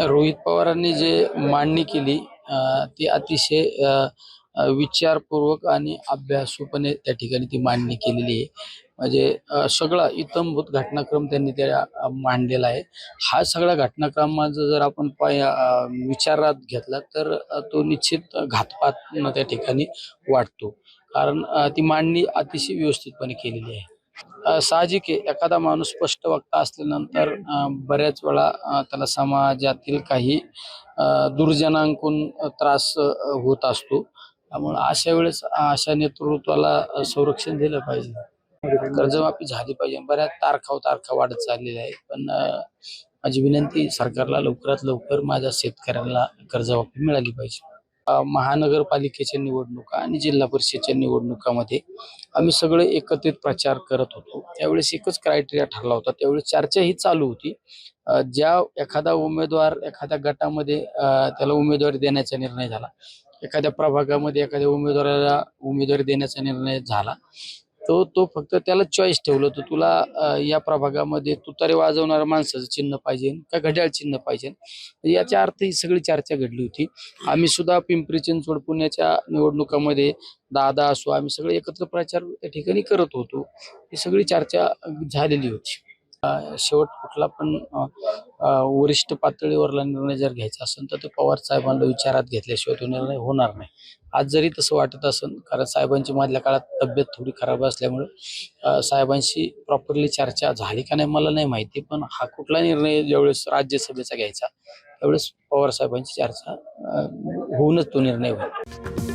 रोहित पवारांनी जे मांडणी केली ती अतिशय विचारपूर्वक आणि अभ्यासूपणे त्या ठिकाणी ती मांडणी केलेली आहे. म्हणजे सगळा इत्थंभूत घटनाक्रम त्यांनी त्या मांडलेला आहे. हा सगळा घटनाक्रमाचा जर आपण विचारात घेतला तर तो निश्चित घातपात त्या ठिकाणी वाटतो. कारण ती मांडणी अतिशय व्यवस्थितपणे केलेली आहे. साहजिक आहे, एखादा माणूस स्पष्ट वक्ता असल्यानंतर बऱ्याच वेळा त्याला समाजातील काही दुर्जनांकडून त्रास होत असतो. त्यामुळे अशा वेळेस अशा नेतृत्वाला संरक्षण दिलं पाहिजे. कर्जमाफी झाली पाहिजे. बऱ्याच तारखा वाढत चाललेल्या आहेत. पण माझी विनंती सरकारला लवकरात लवकर माझ्या शेतकऱ्यांना कर्जमाफी मिळाली पाहिजे. महानगरपालिकेच्या निवडणुका आणि जिल्हा परिषदेच्या निवडणुकामध्ये आम्ही सगळे एकत्रित प्रचार करत होतो. त्यावेळेस एकच क्रायटेरिया ठरला होता. त्यावेळेस चर्चा ही चालू होती. ज्या एखादा उमेदवार एखाद्या गटामध्ये त्याला उमेदवारी देण्याचा निर्णय झाला, एखाद्या प्रभागामध्ये एखाद्या उमेदवाराला उमेदवारी देण्याचा निर्णय झाला, तो फक्त त्याला चॉईस ठेवलं तर तुला या प्रभागामध्ये तुतारी वाजवणाऱ्या माणसाचं चिन्ह पाहिजे का घड्याळ चिन्ह पाहिजे, याच्या अर्थ ही सगळी चर्चा घडली होती. आम्ही सुद्धा पिंपरी चिंचवड पुण्याच्या निवडणुकामध्ये दादा असो आम्ही सगळे एकत्र प्रचार त्या ठिकाणी करत होतो. ही सगळी चर्चा झालेली होती. शेवट कुठला पण वरिष्ठ पातळीवरला निर्णय जर घ्यायचा असेल तर ते पवार साहेबांना विचारात घेतल्याशिवाय तो निर्णय होणार नाही. आज जरी तसं वाटत असेल, कारण साहेबांची मधल्या काळात तब्येत थोडी खराब असल्यामुळे साहेबांशी प्रॉपरली चर्चा झाली का नाही मला नाही माहिती. पण हा कुठला निर्णय ज्यावेळेस राज्यसभेचा घ्यायचा त्यावेळेस पवार साहेबांची चर्चा होऊनच तो निर्णय होईल.